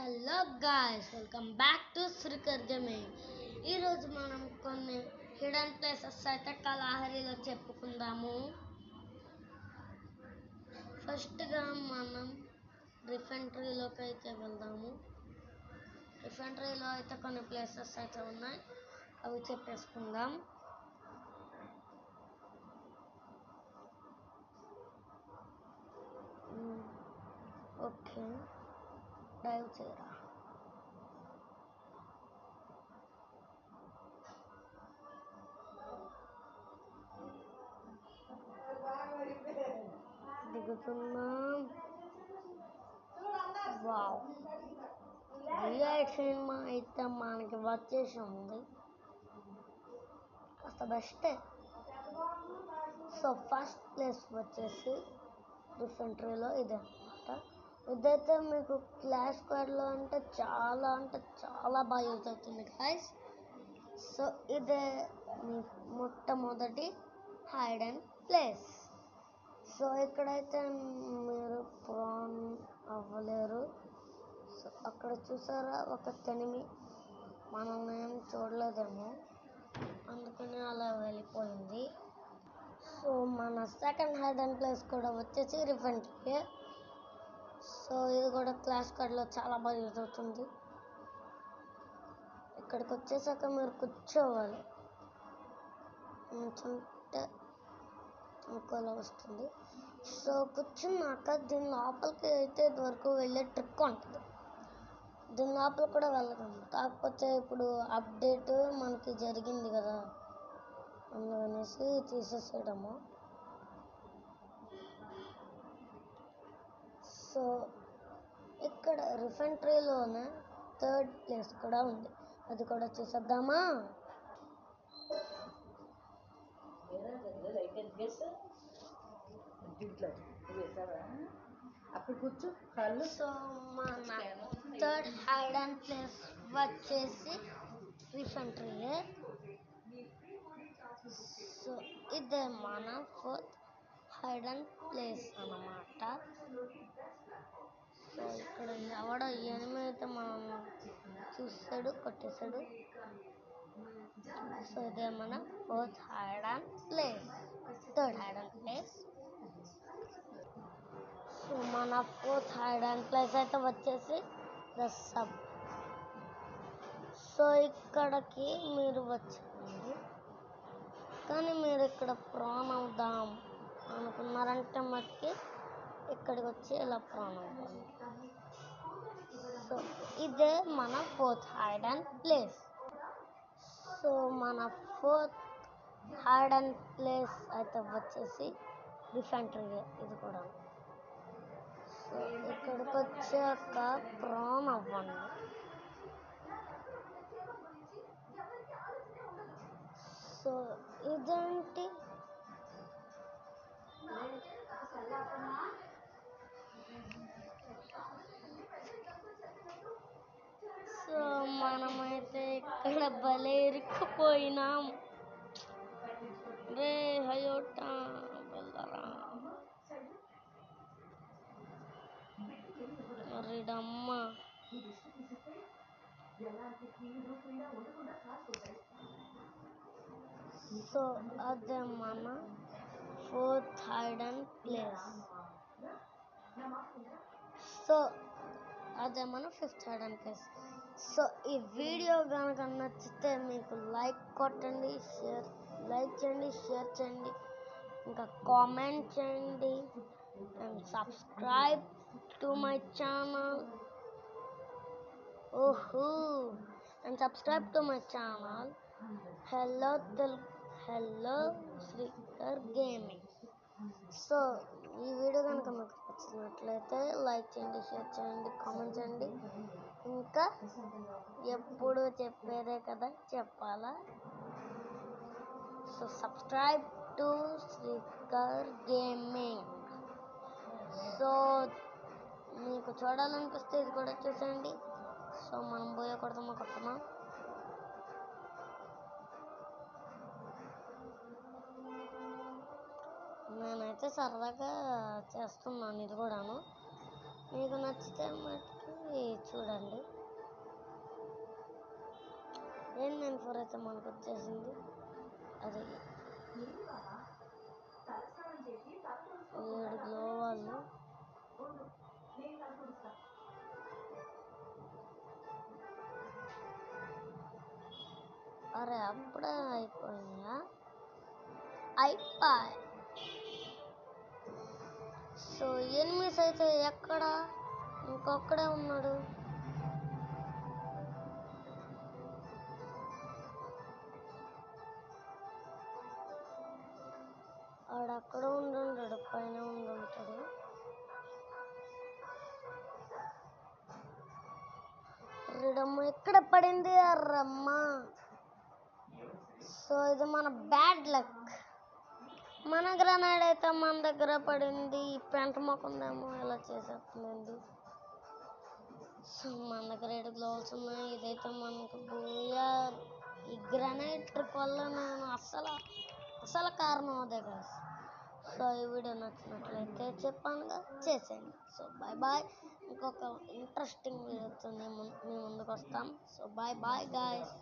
Hello guys, welcome back to Srikar gaming. ఈరోజు మనం కొన్ని హిడెన్ ప్లేసెస్ అయితే కళాహరిలో చెప్పుకుందాము. ఫస్ట్గా మనం రిఫెంట్రీలోకి అయితే వెళ్దాము. రిఫెంట్రీలో అయితే కొన్ని ప్లేసెస్ అయితే ఉన్నాయి, అవి చెప్పేసుకుందాం. ఓకే, డైవ్ చేయరా. దిగుతున్నాం. వావ్, రియల్ సినిమా అయితే మనకి వచ్చేసి ఉంది, కాస్త బెస్టే. సో ఫస్ట్ ప్లేస్ వచ్చేసి రిఫెంట్రీలో ఇదే అనమాట. ఇదైతే మీకు క్లాష్ స్క్వాడ్లో అంటే చాలా బాగా యూజ్ అవుతుంది గైస్. సో ఇదే మీ మొట్టమొదటి హైడ్ అండ్ ప్లేస్. సో ఇక్కడైతే మీరు ప్రాన్ అవ్వలేరు. సో అక్కడ చూసారా ఒక ఎనిమి, మనల్ని ఏం చూడలేదేమో, అందుకని అలా వెళ్ళిపోయింది. సో మన సెకండ్ హైడ్ అండ్ ప్లేస్ కూడా వచ్చేసి రిఫెంట్రీ. సో ఇది కూడా క్లాష్ కార్డ్లో చాలా బాగా యూజ్ అవుతుంది. ఇక్కడికి వచ్చేసాక మీరు కూర్చోవాలి, కూర్చుంటే ఇంకోలా వస్తుంది. సో కూర్చున్నాక దీని లోపలికి అయితే ఇదివరకు వెళ్ళే ట్రిక్ ఉంటుంది. దీని లోపల కూడా వెళ్ళగలము, కాకపోతే ఇప్పుడు అప్డేట్ మనకి జరిగింది కదా, అందుకనేసి తీసేసేయడము. సో ఇక్కడ రిఫెంట్రీలోనే థర్డ్ ప్లేస్ కూడా ఉంది, అది కూడా చూసేద్దామా. సో మన థర్డ్ హైడ్ అండ్ ప్లేస్ వచ్చేసి రిఫెంట్రీ. సో ఇదే మన ఫోర్త్ హైడ్ అండ్ ప్లేస్ అన్నమాట. సో ఇక్కడ ఎవడో ఎనిమిది అయితే మనం చూసాడు, కొట్టేశాడు. సో ఇదే మన fourth hide and place, third hide and place. So మన ఫోర్త్ హైడ్ అండ్ ప్లేస్ అయితే వచ్చేసి ద సబ్. సో ఇక్కడికి మీరు వచ్చండి, కానీ మీరు ఇక్కడ ప్రాన్ అవుదాం అనుకున్నారంటే మటుకి ఇక్కడికి వచ్చి ఇలా ప్రాన్ అవుతాం. సో ఇదే మన fourth hide and place. So మన ఫోర్త్ హైడ్ అండ్ ప్లేస్ అయితే వచ్చేసి రిఫెంట్రీ, ఇది కూడా. సో ఇక్కడికి వచ్చాక ప్రాన్ అవ్వండి. సో ఇదేంటి, సో మనమైతే ఇక్కడ భలే ఇరుక్కుపోయినాం రే. హయోటా వెళ్ళరా మరిడమ్మ. సో అదే మన fourth hide and place. So అదే మన fifth hide and place. So ఈ వీడియో కనుక నచ్చితే మీకు లైక్ కొట్టండి, లైక్ చేయండి, షేర్ చేయండి, ఇంకా కామెంట్ చేయండి, and subscribe to my channel. and subscribe to my channel. Hello Srikar gaming. So ఈ వీడియో కనుక మీకు నచ్చినట్లయితే లైక్ చేయండి, షేర్ చేయండి, కామెంట్ చేయండి. ఇంకా ఎప్పుడు చెప్పేదే కదా, చెప్పాలా. So subscribe to Srikar gaming. So మీకు చూడాలనిపిస్తే ఇది కూడా చూసేయండి. సో మనం పోయే కొడతామా. నేనైతే సరదాగా చేస్తున్నాను ఇది కూడాను. మీకు నచ్చితే మటుకి చూడండి. N94 అయితే మనకు వచ్చేసింది. అది 7 గ్లోవాళ్ళు. అరే అప్పుడే అయిపోయినాయా? అయిపోయి. సో ఎనిమిస్ అయితే ఎక్కడ? ఇంకొక్కడే ఉన్నాడు. ఆడక్కడ ఉండుంటాడు, పైన ఉండుంటాడు. రిడమ్మ ఎక్కడ పడింది? అర్రమ్మ. సో ఇది మన బ్యాడ్ లక్. మన గ్రనైడ్ అయితే మన దగ్గర పడింది. ఈ పెంట మొక్కందేమో ఇలా చేసేస్తుంది. సో మన దగ్గర 7 గ్లోవ్స్ ఉన్నాయి. ఇదైతే మనకు బూయా. ఈ గ్రనైడ్ ట్రిక్ వల్ల నేను అసలు కారణం అదే కదా. సో ఈ వీడియో నచ్చినట్లయితే చెప్పానుగా చేసేయండి. So bye bye. ఇంకొక ఇంట్రెస్టింగ్ వీడియోతో మీ ముందుకు వస్తాం. So bye bye guys.